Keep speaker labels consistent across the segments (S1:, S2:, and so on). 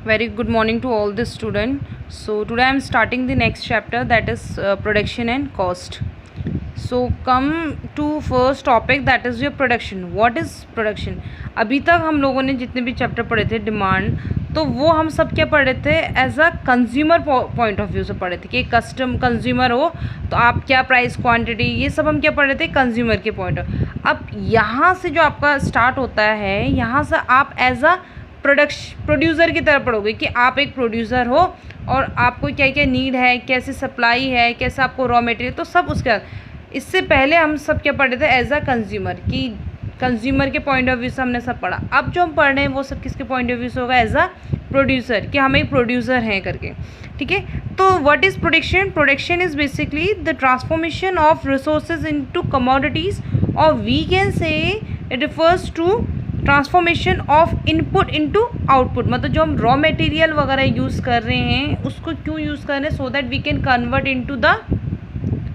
S1: Very good morning to all the student. So today I am starting the next chapter, that is production and cost. So come to first topic, that is your production. What is production? अभी तक हम लोगों ने जितने भी chapter पढ़े थे demand, तो वो हम सब क्या पढ़े थे as a consumer point of view से पढ़े थे कि कस्टम कंज्यूमर हो तो आप क्या प्राइस क्वांटिटी, ये सब हम क्या पढ़े थे कंज्यूमर के पॉइंट ऑफ। अब यहाँ से जो आपका स्टार्ट होता है, यहाँ से आप एज अ प्रोड्यूसर की तरह पढ़ोगे कि आप एक प्रोड्यूसर हो और आपको क्या क्या नीड है, कैसे सप्लाई है, कैसे आपको रॉ मटेरियल, तो सब उसके बाद। इससे पहले हम सब क्या पढ़े थे एज अ कंज्यूमर, कि कंज्यूमर के पॉइंट ऑफ व्यू से हमने सब पढ़ा। अब जो हम पढ़ रहे हैं वो सब किसके पॉइंट ऑफ व्यू से होगा, एज अ प्रोड्यूसर, कि हम एक प्रोड्यूसर हैं करके। ठीक है, तो what is production? Production is basically the transformation of resources into commodities, और we can say it refers to transformation of input into output. मतलब जो हम रॉ मटेरियल वगैरह यूज़ कर रहे हैं उसको क्यों यूज़ कर रहे हैं, so that we can convert into the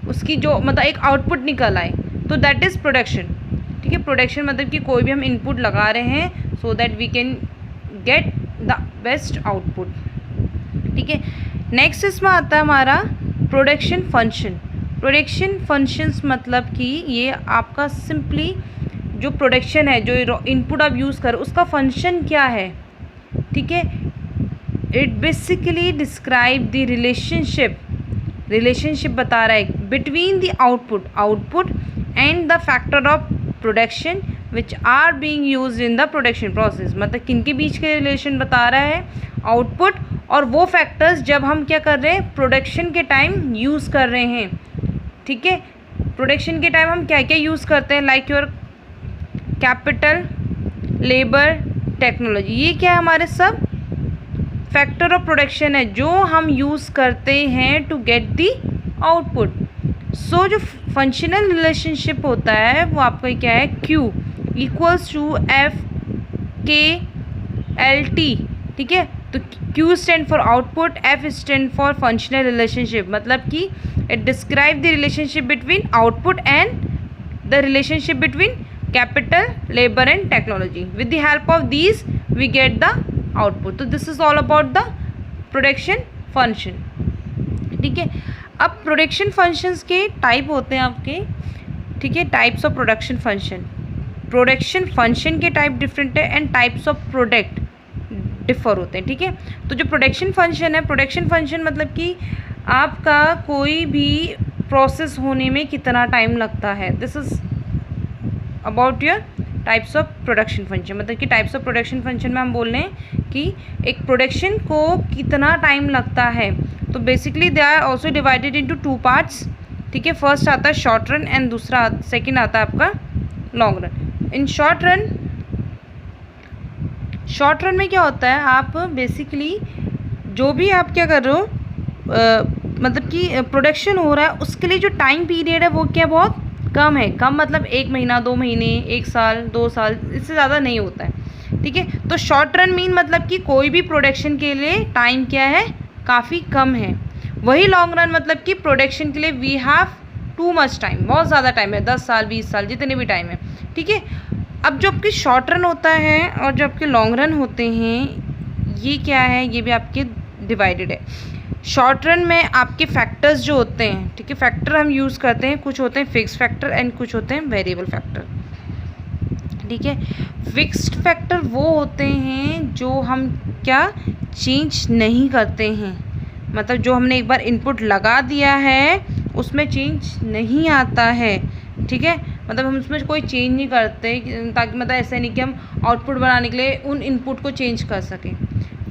S1: उसकी जो मतलब एक आउटपुट निकल आए, तो दैट इज़ प्रोडक्शन। ठीक है, प्रोडक्शन मतलब कि कोई भी हम इनपुट लगा रहे हैं so that we can get the best output. ठीक है, नेक्स्ट इसमें आता है हमारा प्रोडक्शन फंक्शन। प्रोडक्शन फंक्शंस मतलब कि ये आपका सिंपली जो प्रोडक्शन है, जो इनपुट आप यूज़ कर उसका फंक्शन क्या है। ठीक है, it basically describe the relationship बता रहा है between the output and the factor of production which are being used in the production process. मतलब किनके बीच के रिलेशन बता रहा है, आउटपुट और वो फैक्टर्स जब हम क्या कर रहे हैं प्रोडक्शन के टाइम यूज़ कर रहे हैं। ठीक है, प्रोडक्शन के टाइम हम क्या क्या यूज़ करते हैं, like your capital, labour, technology, ये क्या है हमारे सब फैक्टर ऑफ प्रोडक्शन है जो हम यूज़ करते हैं टू गेट दी आउटपुट। सो जो फंक्शनल रिलेशनशिप होता है वो आपका क्या है, Q equals to F K L T। ठीक है, तो Q stand for output, F stand for functional relationship, मतलब कि it describe the relationship between output and the relationship between capital, labor and technology. With the help of these we get the output. तो this is all about the production function. ठीक है, अब production functions के type होते हैं आपके। ठीक है, types of production function, production function के टाइप डिफरेंट है and types of product differ होते हैं। ठीक है, तो जो प्रोडक्शन फंक्शन है, प्रोडक्शन फंक्शन मतलब कि आपका कोई भी प्रोसेस होने में कितना टाइम लगता है, this is about your types of production function. मतलब कि टाइप्स ऑफ प्रोडक्शन फंक्शन में हम बोल रहे हैं कि एक प्रोडक्शन को कितना टाइम लगता है। तो basically they are also divided into 2 parts. ठीक है, फर्स्ट आता है शॉर्ट रन एंड दूसरा सेकंड आता है आपका long run. In short run में क्या होता है, आप बेसिकली जो भी आप क्या कर रहे हो मतलब कि प्रोडक्शन हो रहा है उसके लिए जो टाइम पीरियड है वो क्या बहुत कम है। कम मतलब 1 महीना, 2 महीने, 1 साल, 2 साल, इससे ज़्यादा नहीं होता है। ठीक है, तो शॉर्ट रन मीन मतलब कि कोई भी प्रोडक्शन के लिए टाइम क्या है, काफ़ी कम है। वही लॉन्ग रन मतलब कि प्रोडक्शन के लिए we have too much time, बहुत ज़्यादा टाइम है, 10 साल, 20 साल, जितने भी टाइम है। ठीक है, अब जो आपके शॉर्ट रन होता है और जो आपके लॉन्ग रन होते हैं ये क्या है, ये भी आपके डिवाइडेड है। शॉर्ट रन में आपके फैक्टर्स जो होते हैं, ठीक है, फैक्टर हम यूज़ करते हैं, कुछ होते हैं फिक्स फैक्टर एंड कुछ होते हैं वेरिएबल फैक्टर। ठीक है, फिक्स्ड फैक्टर वो होते हैं जो हम क्या चेंज नहीं करते हैं, मतलब जो हमने एक बार इनपुट लगा दिया है उसमें चेंज नहीं आता है। ठीक है, मतलब हम उसमें कोई चेंज नहीं करते, ताकि मतलब ऐसा नहीं कि हम आउटपुट बनाने के लिए उन इनपुट को चेंज कर सकें।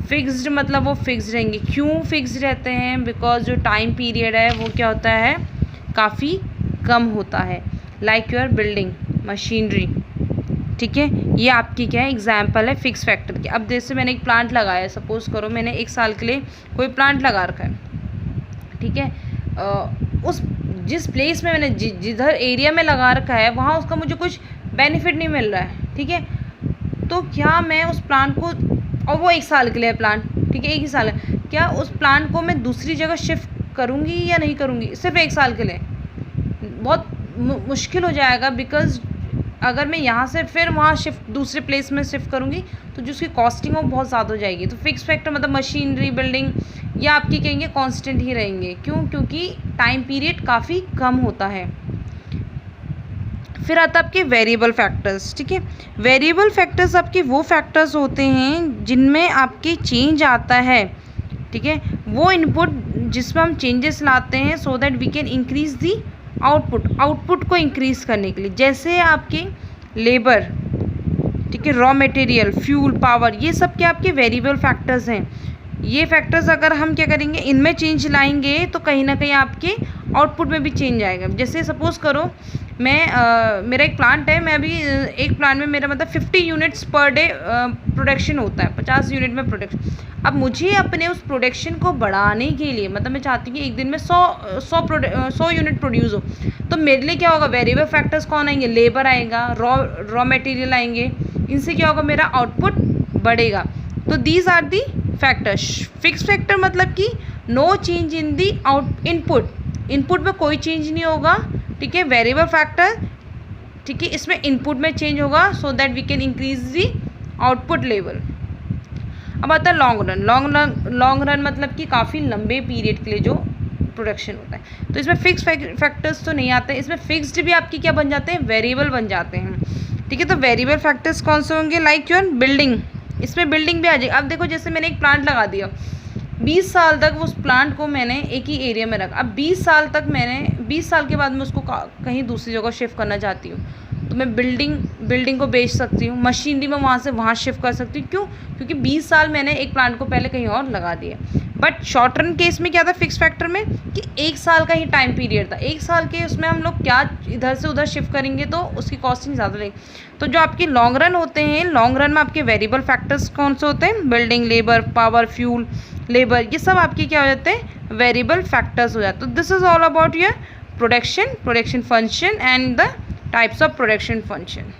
S1: फिक्स्ड मतलब वो फिक्स्ड रहेंगे। क्यों फिक्स्ड रहते हैं, बिकॉज जो टाइम पीरियड है वो क्या होता है, काफ़ी कम होता है। Like your building, machinery. ठीक है, ये आपकी क्या है एग्जाम्पल है फिक्स फैक्टर की। अब जैसे मैंने एक प्लांट लगाया है, सपोज करो मैंने 1 साल के लिए कोई प्लांट लगा रखा है। ठीक है, उस जिस प्लेस में मैंने जिधर एरिया में लगा रखा है वहाँ उसका मुझे कुछ बेनिफिट नहीं मिल रहा है। ठीक है, तो क्या मैं उस प्लांट को, और वो 1 साल के लिए प्लांट, ठीक है 1 ही साल है, क्या उस प्लांट को मैं दूसरी जगह शिफ्ट करूँगी या नहीं करूँगी सिर्फ 1 साल के लिए? बहुत मुश्किल हो जाएगा, बिकॉज अगर मैं यहाँ से फिर वहाँ शिफ्ट दूसरे प्लेस में शिफ्ट करूँगी तो जो उसकी कॉस्टिंग वो बहुत ज़्यादा हो जाएगी। तो फिक्स फैक्टर मतलब मशीनरी, बिल्डिंग, ये आपकी कहेंगे कांस्टेंट ही रहेंगे। क्यों? क्योंकि टाइम पीरियड काफ़ी कम होता है। फिर आता है आपके वेरिएबल फैक्टर्स। ठीक है, वेरिएबल फैक्टर्स आपके वो फैक्टर्स होते हैं जिनमें आपके चेंज आता है। ठीक है, वो इनपुट जिसमें हम चेंजेस लाते हैं so that we can increase the output को इंक्रीज करने के लिए। जैसे आपके लेबर, ठीक है, रॉ मटेरियल, फ्यूल, पावर, ये सब क्या आपके वेरिएबल फैक्टर्स हैं। ये फैक्टर्स अगर हम क्या करेंगे, इनमें चेंज लाएंगे तो कहीं ना कहीं आपके आउटपुट में भी चेंज आएगा। जैसे सपोज़ करो मेरा एक प्लांट है, मैं अभी एक प्लांट में मेरा मतलब 50 यूनिट्स पर डे प्रोडक्शन होता है, 50 यूनिट में प्रोडक्शन। अब मुझे अपने उस प्रोडक्शन को बढ़ाने के लिए मतलब मैं चाहती हूँ कि एक दिन में 100 यूनिट प्रोड्यूस हो, तो मेरे लिए क्या होगा, वेरिएबल फैक्टर्स कौन आएंगे, लेबर आएगा, रॉ मटेरियल आएंगे, इनसे क्या होगा, मेरा आउटपुट बढ़ेगा। तो these are the factors. Fix factor मतलब कि no change in the input में कोई चेंज नहीं होगा। ठीक है, वेरिएबल फैक्टर, ठीक है, इसमें इनपुट में चेंज होगा so that we can increase the output level. अब आता है लॉन्ग रन मतलब कि काफ़ी लंबे पीरियड के लिए जो प्रोडक्शन होता है। तो इसमें फिक्स फैक्टर्स तो नहीं आते, इसमें फिक्स्ड भी आपकी क्या बन जाते हैं, वेरिएबल बन जाते हैं। ठीक है, तो वेरिएबल फैक्टर्स कौन से होंगे, लाइक योर बिल्डिंग, इसमें बिल्डिंग भी आ जाएगी। अब देखो जैसे मैंने एक प्लांट लगा दिया, 20 साल तक उस प्लांट को मैंने एक ही एरिया में रखा। अब 20 साल के बाद मैं उसको कहीं दूसरी जगह शिफ्ट करना चाहती हूँ, तो मैं बिल्डिंग को बेच सकती हूँ, मशीनरी में वहाँ से वहाँ शिफ्ट कर सकती हूँ। क्यों? क्योंकि 20 साल मैंने एक प्लांट को पहले कहीं और लगा दिया। बट शॉर्ट रन केस में क्या था फिक्स फैक्टर में, कि 1 साल का ही टाइम पीरियड था। 1 साल के उसमें हम लोग क्या इधर से उधर शिफ्ट करेंगे तो उसकी कॉस्टिंग ज़्यादा लगेगी। तो जो आपके लॉन्ग रन होते हैं, लॉन्ग रन में आपके वेरिएबल फैक्टर्स कौन से होते हैं, building, labour, power, fuel, labour, ये सब आपके क्या हो जाते हैं, वेरिएबल फैक्टर्स हो जाते हैं। तो this is all about your production function and the types of production function.